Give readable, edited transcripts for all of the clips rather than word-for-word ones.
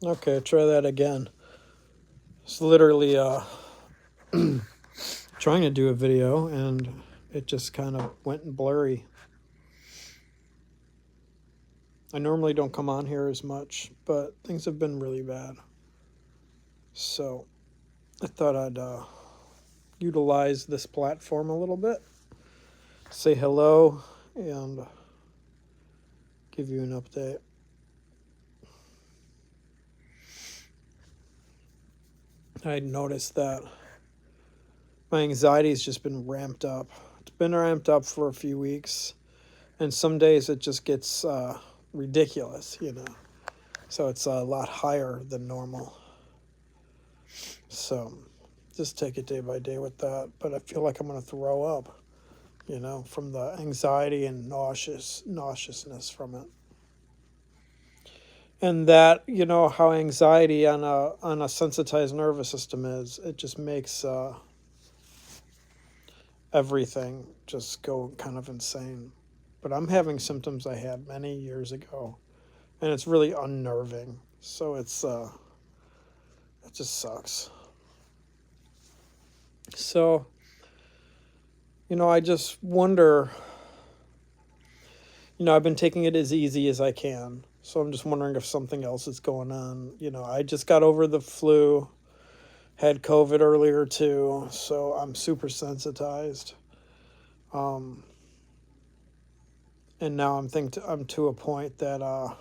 Okay, try that again. It's literally trying to do a video and it just kind of went blurry. I normally don't come on here as much, but things have been really bad. So I thought I'd utilize this platform a little bit, say hello, and give you an update. I noticed that my anxiety's just been ramped up. It's been ramped up for a few weeks, and some days it just gets ridiculous. So it's a lot higher than normal. So just take it day by day with that. But I feel like I'm going to throw up, from the anxiety and nauseousness from it. And that, how anxiety on a sensitized nervous system is, it just makes everything just go kind of insane. But I'm having symptoms I had many years ago, and it's really unnerving. So it just sucks. So, I just wonder, I've been taking it as easy as I can. So I'm just wondering if something else is going on. I just got over the flu, had COVID earlier too, so I'm super sensitized. Um, and now I'm to a point that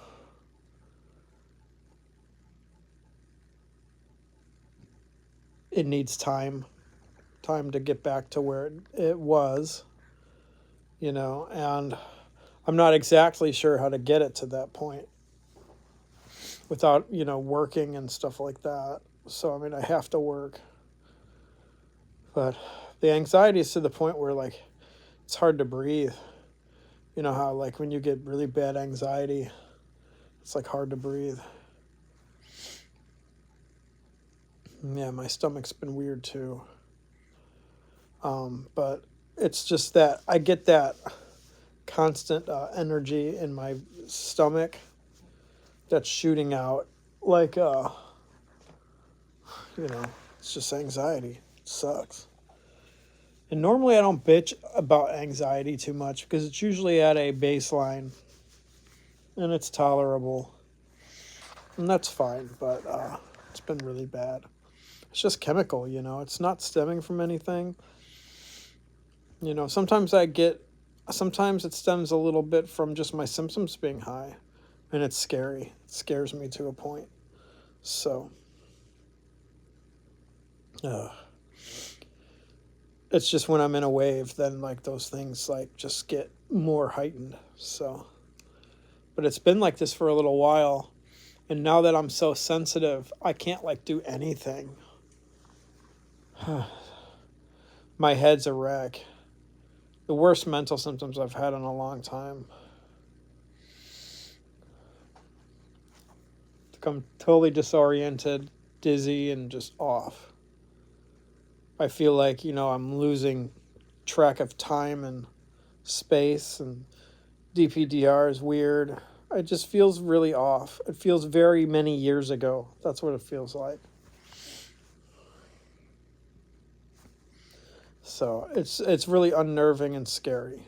it needs time to get back to where it was, and I'm not exactly sure how to get it to that point without, working and stuff like that. So, I mean, I have to work. But the anxiety is to the point where, like, it's hard to breathe. You know how, like, when you get really bad anxiety, it's, like, hard to breathe. Yeah, my stomach's been weird too. But it's just that I get that constant energy in my stomach that's shooting out like you know it's just anxiety. It sucks. And normally I don't bitch about anxiety too much because it's usually at a baseline and it's tolerable, and that's fine. But it's been really bad. It's just chemical. It's not stemming from anything. Sometimes sometimes it stems a little bit from just my symptoms being high, and it's scary. It scares me to a point. So, uh, it's just when I'm in a wave, then like those things like just get more heightened. So, but it's been like this for a little while, and now that I'm so sensitive, I can't like do anything. My head's a wreck. The worst mental symptoms I've had in a long time. I'm totally disoriented, dizzy, and just off. I feel like, I'm losing track of time and space, and DPDR is weird. It just feels really off. It feels very many years ago. That's what it feels like. So it's really unnerving and scary.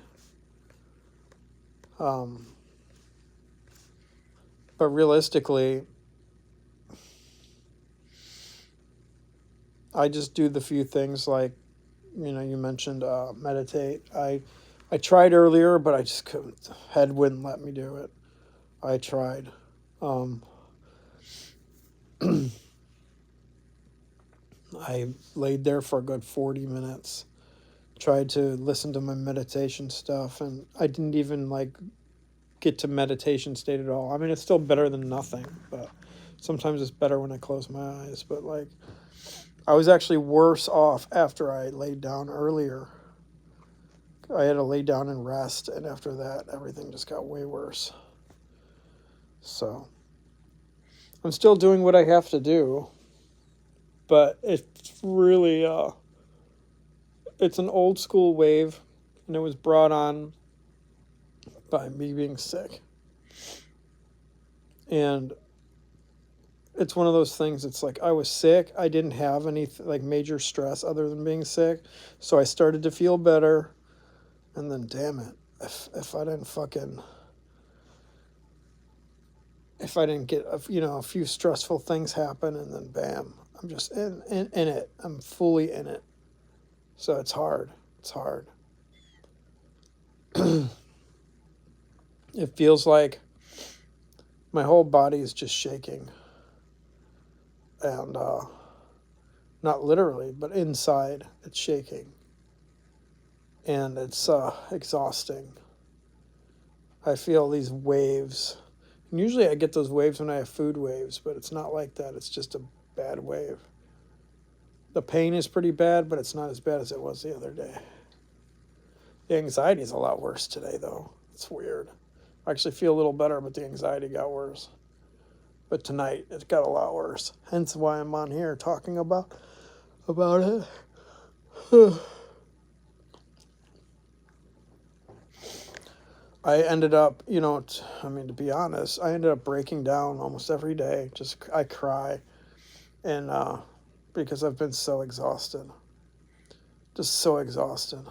Um, but realistically, I just do the few things like, you mentioned meditate. I tried earlier, but I just couldn't. Head wouldn't let me do it. I tried. Um, I laid there for a good 40 minutes, tried to listen to my meditation stuff, and I didn't even like get to meditation state at all. I mean, it's still better than nothing, but sometimes it's better when I close my eyes. But like, I was actually worse off after I laid down earlier. I had to lay down and rest, and after that, everything just got way worse. So I'm still doing what I have to do, but it's really it's an old school wave, and it was brought on by me being sick. And it's one of those things. It's like I was sick. I didn't have any like major stress other than being sick, so I started to feel better, and then damn it, if I didn't fucking if I didn't get a few stressful things happen, and then bam, I'm just in it. I'm fully in it. So it's hard. It's hard. It feels like my whole body is just shaking, and not literally, but inside it's shaking, and it's exhausting. I feel these waves. And usually I get those waves when I have food waves, but it's not like that. It's just a bad wave. The pain is pretty bad, but it's not as bad as it was the other day. The anxiety is a lot worse today, though. It's weird. I actually feel a little better, but the anxiety got worse. But tonight it got a lot worse. Hence why I'm on here talking about it. I ended up, to be honest, I ended up breaking down almost every day. I cry, and because I've been so exhausted, just so exhausted.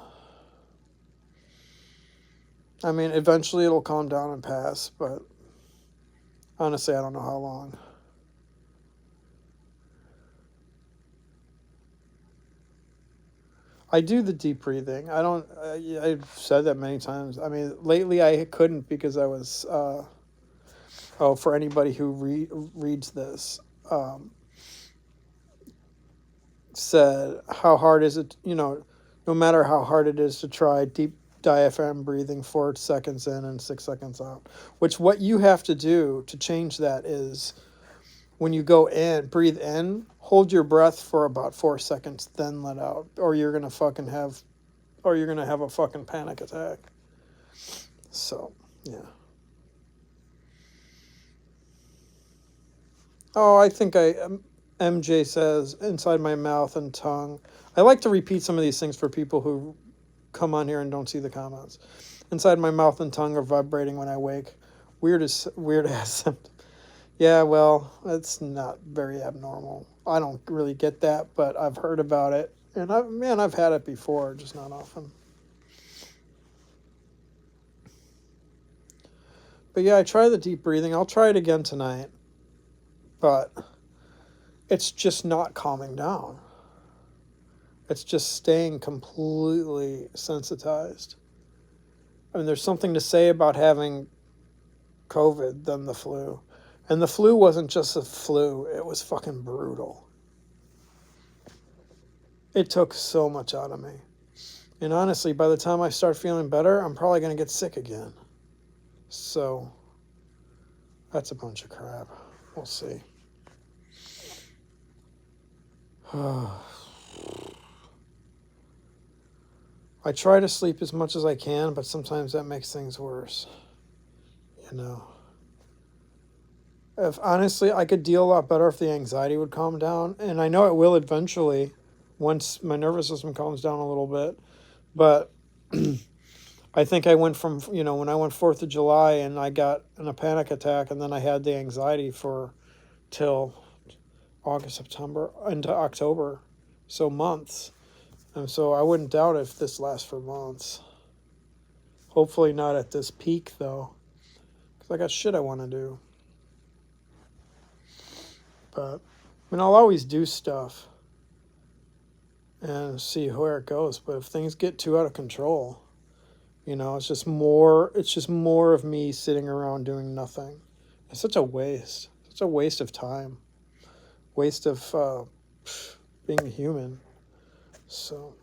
I mean, eventually it'll calm down and pass, but honestly, I don't know how long. I do the deep breathing. I don't. I've said that many times. I mean, lately I couldn't because I was. For anybody who reads this, said how hard is it? No matter how hard it is to try deep diaphragm breathing 4 seconds in and 6 seconds out. Which what you have to do to change that is when you go in, breathe in, hold your breath for about 4 seconds, then let out, or you're gonna have a fucking panic attack. So, yeah. Oh, I think MJ says inside my mouth and tongue. I like to repeat some of these things for people who come on here and don't see the comments. Inside my mouth and tongue are vibrating when I wake. Weird as symptom. Yeah, well, it's not very abnormal. I don't really get that, but I've heard about it, and I've had it before, just not often. But yeah, I try the deep breathing. I'll try it again tonight, but it's just not calming down. It's just staying completely sensitized. I mean, there's something to say about having COVID than the flu. And the flu wasn't just a flu, it was fucking brutal. It took so much out of me. And honestly, by the time I start feeling better, I'm probably going to get sick again. So, that's a bunch of crap. We'll see. I try to sleep as much as I can, but sometimes that makes things worse. If honestly, I could deal a lot better if the anxiety would calm down, and I know it will eventually, once my nervous system calms down a little bit. But I think I went from when I went 4th of July and I got in a panic attack, and then I had the anxiety for till August, September, into October, so months. And so I wouldn't doubt if this lasts for months. Hopefully not at this peak, though, because I got shit I want to do. But, I'll always do stuff and see where it goes. But if things get too out of control, it's just more of me sitting around doing nothing. It's such a waste. Such a waste of time. Waste of being a human. So,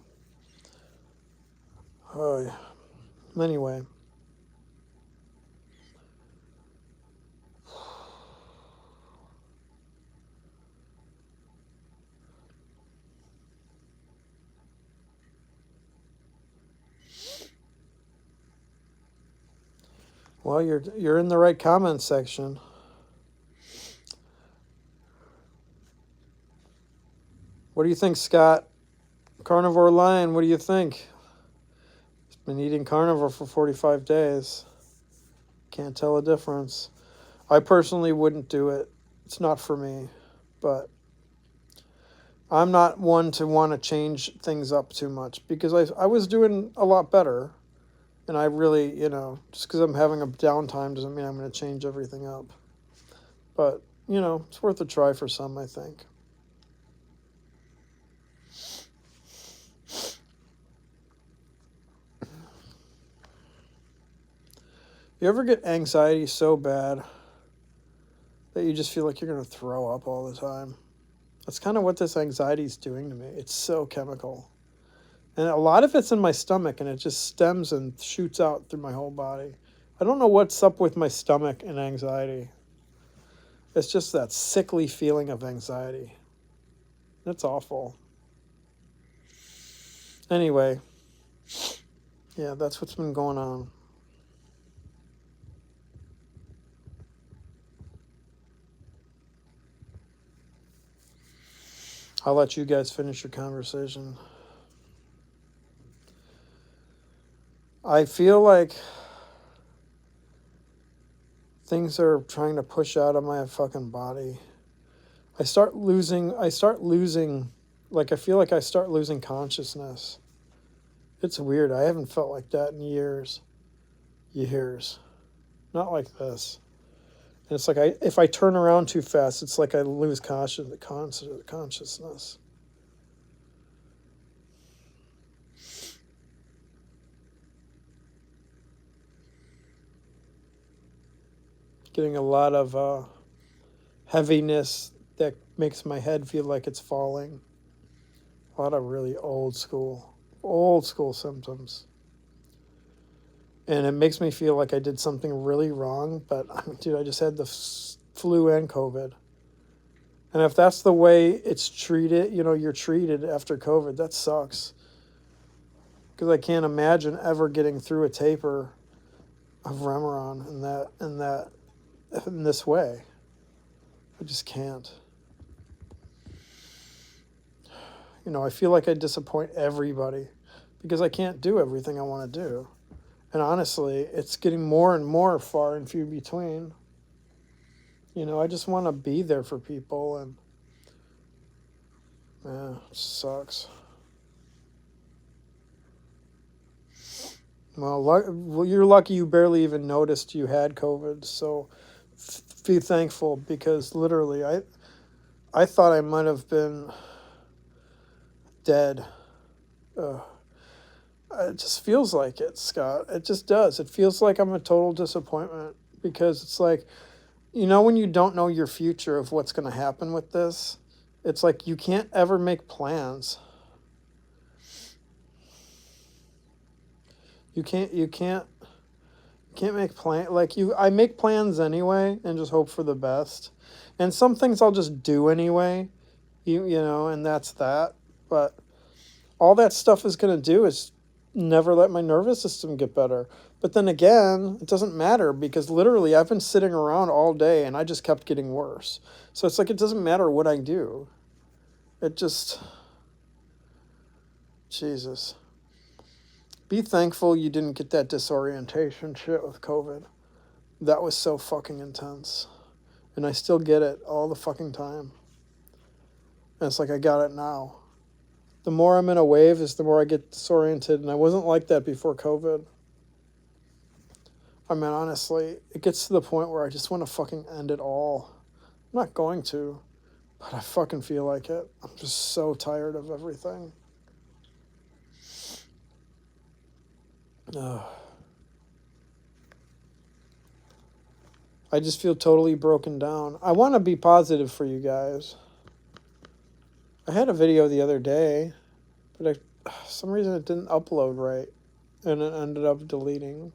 anyway. Well, you're in the right comment section. What do you think, Scott? Carnivore Lion, what do you think? He's been eating carnivore for 45 days. Can't tell a difference. I personally wouldn't do it. It's not for me, but I'm not one to want to change things up too much because I was doing a lot better. And I really, just because I'm having a downtime doesn't mean I'm going to change everything up. But, it's worth a try for some, I think. You ever get anxiety so bad that you just feel like you're going to throw up all the time? That's kind of what this anxiety is doing to me. It's so chemical. And a lot of it's in my stomach, and it just stems and shoots out through my whole body. I don't know what's up with my stomach and anxiety. It's just that sickly feeling of anxiety. It's awful. Anyway, yeah, that's what's been going on. I'll let you guys finish your conversation. I feel like things are trying to push out of my fucking body. I feel like I start losing consciousness. It's weird. I haven't felt like that in years. Not like this. And it's like if I turn around too fast, it's like I lose consciousness. Getting a lot of heaviness that makes my head feel like it's falling. A lot of really old school symptoms. And it makes me feel like I did something really wrong, but dude, I just had the flu and COVID. And if that's the way it's treated, you're treated after COVID, that sucks. Because I can't imagine ever getting through a taper of Remeron in this way. I just can't. I feel like I disappoint everybody because I can't do everything I want to do. And honestly, it's getting more and more far and few between. I just want to be there for people, and it sucks. Well, you're lucky you barely even noticed you had COVID, so be thankful because literally I thought I might have been dead. It just feels like it, Scott. It just does. It feels like I'm a total disappointment because it's like, when you don't know your future of what's going to happen with this, it's like you can't ever make plans. You can't make plans. I make plans anyway and just hope for the best. And some things I'll just do anyway, and that's that. But all that stuff is going to do is never let my nervous system get better. But then again, it doesn't matter because literally I've been sitting around all day and I just kept getting worse. So it's like it doesn't matter what I do. It just... Jesus. Be thankful you didn't get that disorientation shit with COVID. That was so fucking intense. And I still get it all the fucking time. And it's like I got it now. The more I'm in a wave is the more I get disoriented, and I wasn't like that before COVID. I mean, honestly, it gets to the point where I just want to fucking end it all. I'm not going to, but I fucking feel like it. I'm just so tired of everything. Ugh. I just feel totally broken down. I want to be positive for you guys. I had a video the other day, but some reason it didn't upload right, and it ended up deleting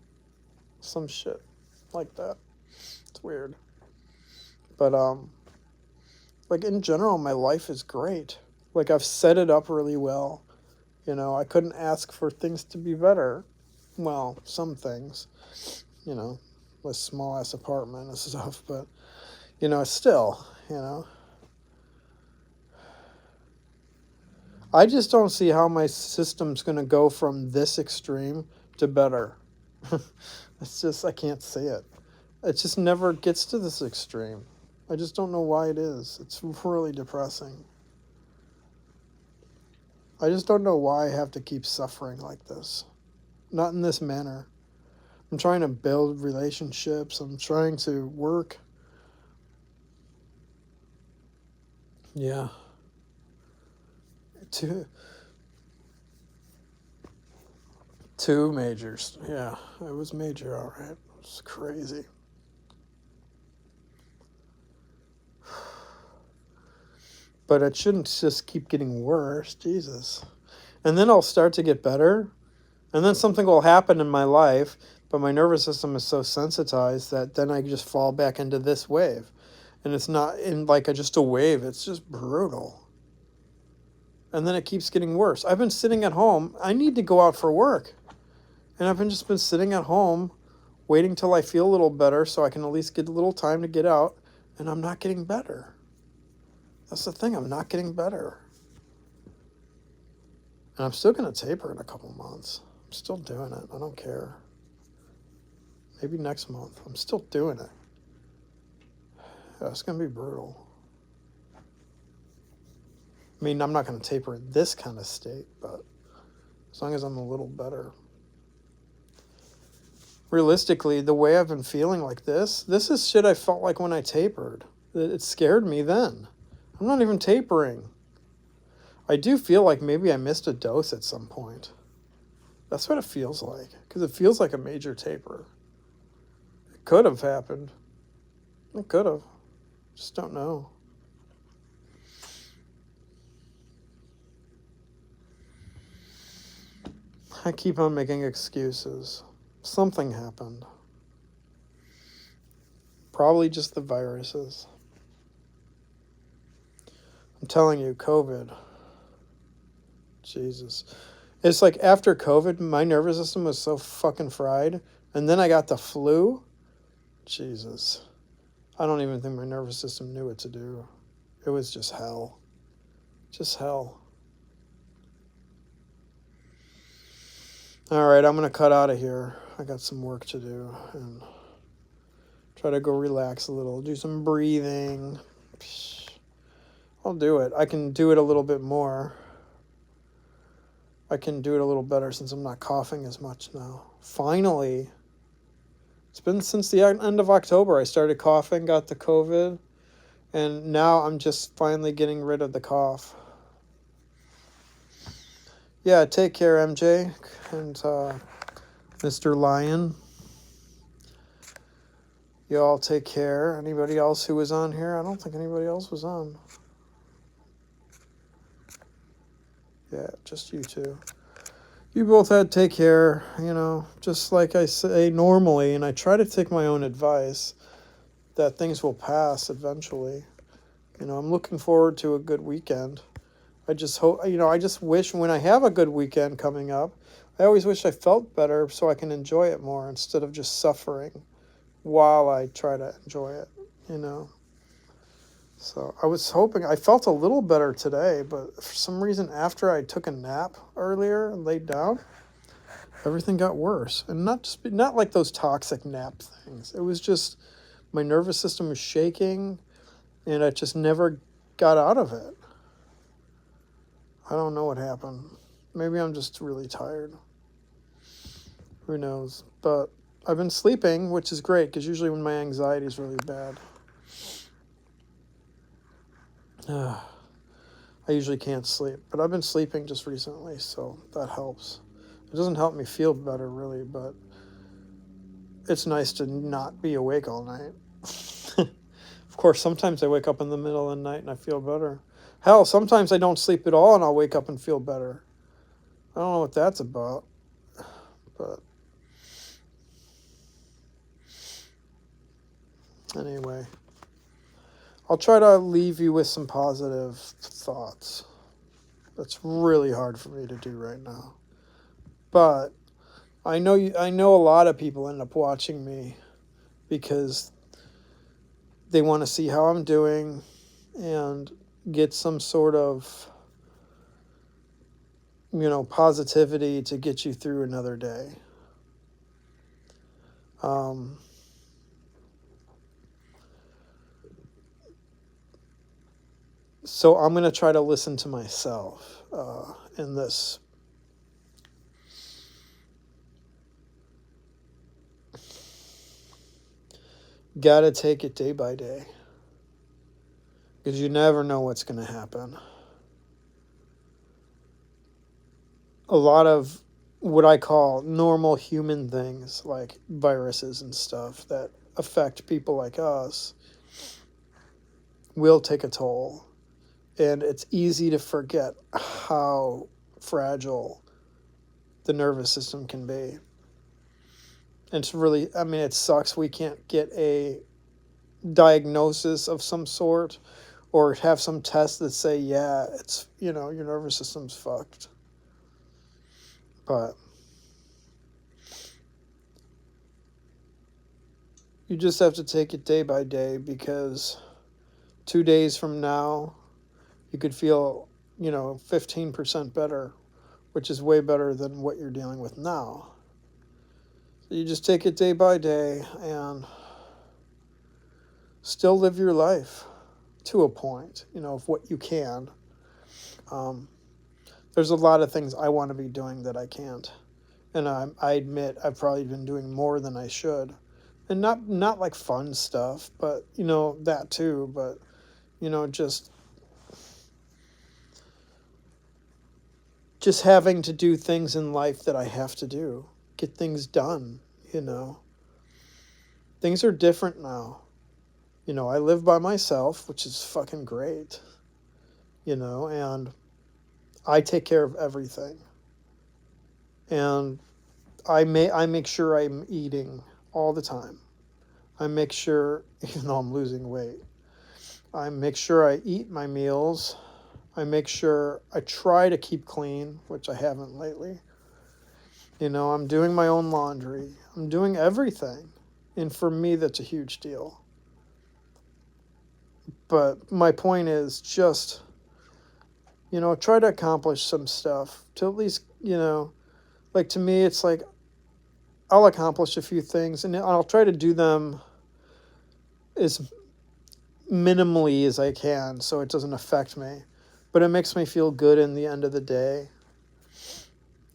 some shit like that. It's weird. But, in general, my life is great. I've set it up really well. I couldn't ask for things to be better. Well, some things, a small-ass apartment and stuff, but, still, I just don't see how my system's going to go from this extreme to better. It's just, I can't see it. It just never gets to this extreme. I just don't know why it is. It's really depressing. I just don't know why I have to keep suffering like this. Not in this manner. I'm trying to build relationships. I'm trying to work. Yeah. Two majors. Yeah, it was major, all right. It was crazy. But it shouldn't just keep getting worse. Jesus. And then I'll start to get better. And then something will happen in my life, but my nervous system is so sensitized that then I just fall back into this wave. And it's not in like just a wave, it's just brutal. And then it keeps getting worse. I've been sitting at home. I need to go out for work. And I've just been sitting at home waiting till I feel a little better so I can at least get a little time to get out, and I'm not getting better. That's the thing, I'm not getting better. And I'm still going to taper in a couple months. I'm still doing it. I don't care. Maybe next month. I'm still doing it. Yeah, it's going to be brutal. I mean, I'm not going to taper in this kind of state, but as long as I'm a little better. Realistically, the way I've been feeling like this is shit I felt like when I tapered. It scared me then. I'm not even tapering. I do feel like maybe I missed a dose at some point. That's what it feels like, because it feels like a major taper. It could have happened. It could have. Just don't know. I keep on making excuses. Something happened. Probably just the viruses. I'm telling you, COVID. Jesus. It's like after COVID, my nervous system was so fucking fried. And then I got the flu. Jesus. I don't even think my nervous system knew what to do. It was just hell. Just hell. All right, I'm going to cut out of here. I got some work to do and try to go relax a little, do some breathing. I'll do it. I can do it a little bit more. I can do it a little better since I'm not coughing as much now. Finally. It's been since the end of October. I started coughing, got the COVID, and now I'm just finally getting rid of the cough. Yeah, take care, MJ and Mr. Lion. You all take care. Anybody else who was on here? I don't think anybody else was on. Yeah, just you two. You both had to take care, just like I say normally, and I try to take my own advice that things will pass eventually. I'm looking forward to a good weekend. I just hope, I just wish when I have a good weekend coming up, I always wish I felt better so I can enjoy it more instead of just suffering while I try to enjoy it, So I was hoping, I felt a little better today, but for some reason after I took a nap earlier and laid down, everything got worse. And not like those toxic nap things. It was just my nervous system was shaking and I just never got out of it. I don't know what happened. Maybe I'm just really tired. Who knows? But I've been sleeping, which is great because usually when my anxiety is really bad, I usually can't sleep. But I've been sleeping just recently, so that helps. It doesn't help me feel better, really, but it's nice to not be awake all night. Of course, sometimes I wake up in the middle of the night and I feel better. Hell, sometimes I don't sleep at all and I'll wake up and feel better. I don't know what that's about, but anyway, I'll try to leave you with some positive thoughts. That's really hard for me to do right now. But I know a lot of people end up watching me because they want to see how I'm doing and get some sort of, positivity to get you through another day. So I'm going to try to listen to myself in this. Gotta take it day by day. Because you never know what's going to happen. A lot of what I call normal human things, like viruses and stuff that affect people like us, will take a toll. And it's easy to forget how fragile the nervous system can be. And it's really, I mean, it sucks we can't get a diagnosis of some sort or have some tests that say, yeah, it's, you know, your nervous system's fucked. But you just have to take it day by day, because 2 days from now, you could feel, 15% better, which is way better than what you're dealing with now. So you just take it day by day and still live your life to a point, of what you can. There's a lot of things I want to be doing that I can't. And I admit I've probably been doing more than I should. And not like fun stuff, but, that too. But, just having to do things in life that I have to do, get things done, Things are different now. I live by myself, which is fucking great, and I take care of everything. And I make sure I'm eating all the time. I make sure, even though I'm losing weight, I make sure I eat my meals. I make sure I try to keep clean, which I haven't lately. I'm doing my own laundry. I'm doing everything. And for me, that's a huge deal. But my point is just, try to accomplish some stuff to at least, like to me, it's like I'll accomplish a few things and I'll try to do them as minimally as I can so it doesn't affect me. But it makes me feel good in the end of the day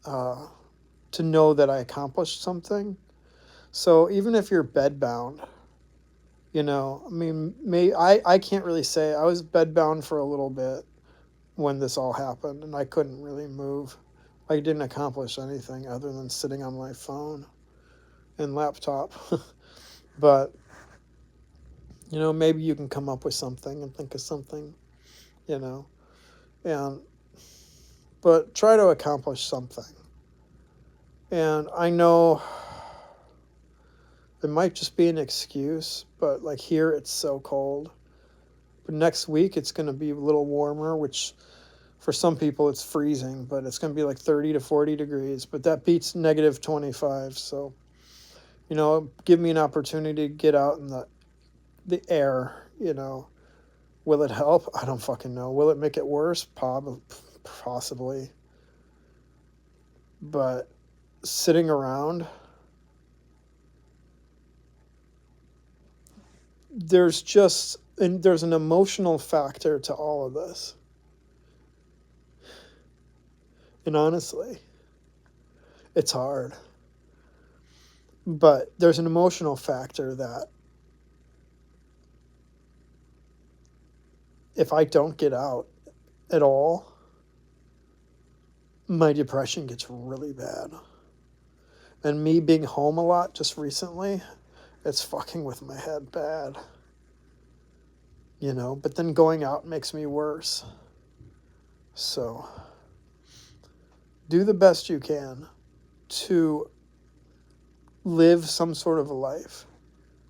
to know that I accomplished something. So even if you're bedbound, I mean, I can't really say. I was bedbound for a little bit when this all happened, and I couldn't really move. I didn't accomplish anything other than sitting on my phone and laptop. But, maybe you can come up with something and think of something, and, but try to accomplish something. And I know it might just be an excuse, but like here it's so cold. But next week it's going to be a little warmer, which for some people it's freezing, but it's going to be like 30 to 40 degrees. But that beats negative 25. So, give me an opportunity to get out in the air, Will it help? I don't fucking know. Will it make it worse? Possibly. But sitting around, there's an emotional factor to all of this. And honestly, it's hard. But there's an emotional factor that if I don't get out at all, my depression gets really bad. And me being home a lot just recently, it's fucking with my head bad. But then going out makes me worse. So, do the best you can to live some sort of a life.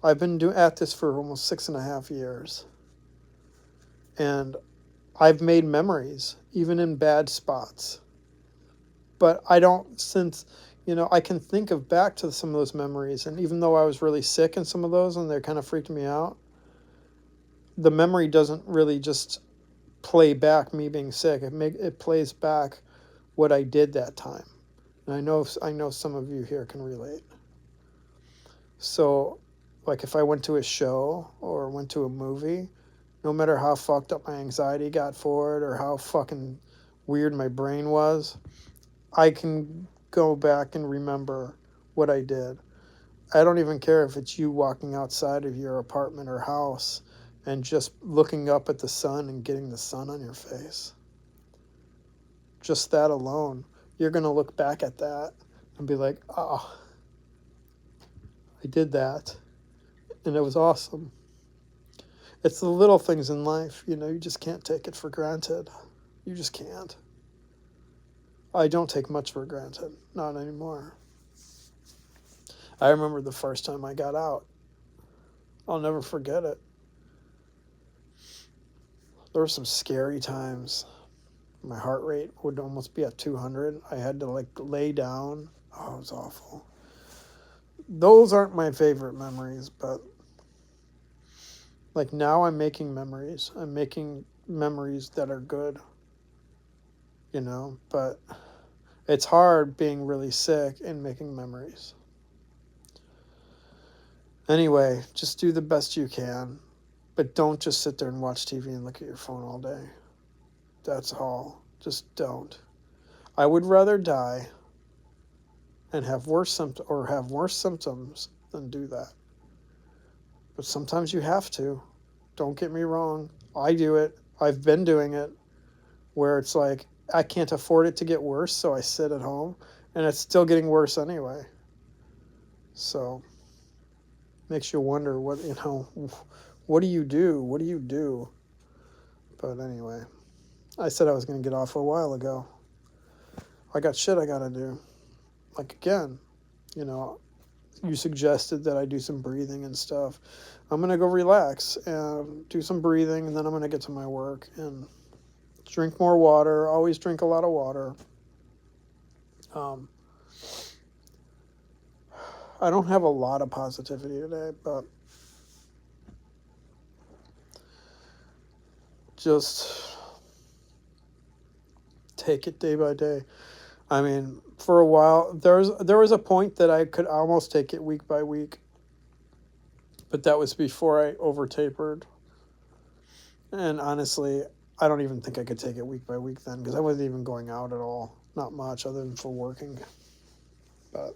I've been at this for almost 6.5 years. And I've made memories, even in bad spots. But I don't, since, I can think of back to some of those memories. And even though I was really sick in some of those and they kind of freaked me out, the memory doesn't really just play back me being sick. It plays back what I did that time. And I know some of you here can relate. So, like if I went to a show or went to a movie, no matter how fucked up my anxiety got for it or how fucking weird my brain was, I can go back and remember what I did. I don't even care if it's you walking outside of your apartment or house and just looking up at the sun and getting the sun on your face. Just that alone, you're going to look back at that and be like, oh, I did that. And it was awesome. It's the little things in life, you know, you just can't take it for granted. You just can't. I don't take much for granted, not anymore. I remember the first time I got out. I'll never forget it. There were some scary times. My heart rate would almost be at 200. I had to like lay down. Oh, it was awful. Those aren't my favorite memories, but like now I'm making memories. I'm making memories that are good, you know, but it's hard being really sick and making memories. Anyway, just do the best you can, but don't just sit there and watch TV and look at your phone all day. That's all. Just don't. I would rather die and have worse symptoms than do that. But sometimes you have to. Don't get me wrong. I do it. I've been doing it where it's like I can't afford it to get worse, so I sit at home and it's still getting worse anyway. So makes you wonder what do you do? What do you do? But anyway, I said I was going to get off a while ago. I got shit I got to do. Like again, you know, you suggested that I do some breathing and stuff. I'm going to go relax and do some breathing, and then I'm going to get to my work and drink more water. Always drink a lot of water. I don't have a lot of positivity today, but just take it day by day. I mean, for a while, there was a point that I could almost take it week by week, but that was before I over-tapered. And honestly, I don't even think I could take it week by week then, because I wasn't even going out at all. Not much, other than for working. But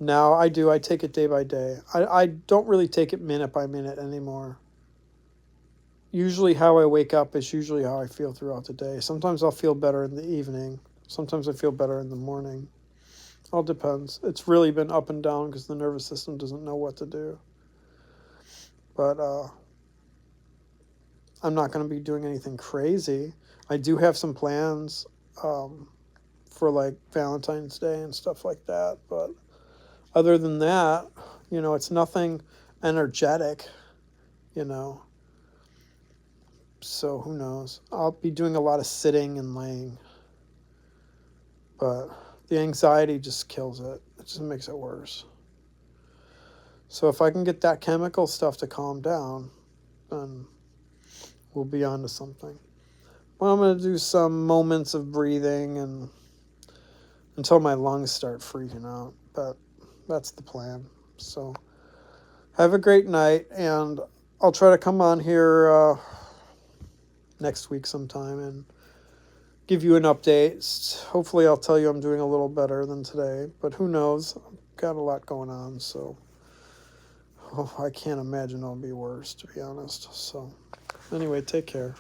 now I take it day by day. I don't really take it minute by minute anymore. Usually how I wake up is usually how I feel throughout the day. Sometimes I'll feel better in the evening. Sometimes I feel better in the morning. All depends. It's really been up and down because the nervous system doesn't know what to do. But I'm not going to be doing anything crazy. I do have some plans for like Valentine's Day and stuff like that. But other than that, you know, it's nothing energetic, you know. So who knows? I'll be doing a lot of sitting and laying. But the anxiety just kills it. It just makes it worse. So if I can get that chemical stuff to calm down, then we'll be on to something. Well, I'm going to do some moments of breathing and until my lungs start freaking out. But that's the plan. So have a great night, and I'll try to come on here next week sometime and give you an update. Hopefully I'll tell you I'm doing a little better than today, but who knows? I've got a lot going on, so I can't imagine it'll be worse, to be honest. So anyway, take care.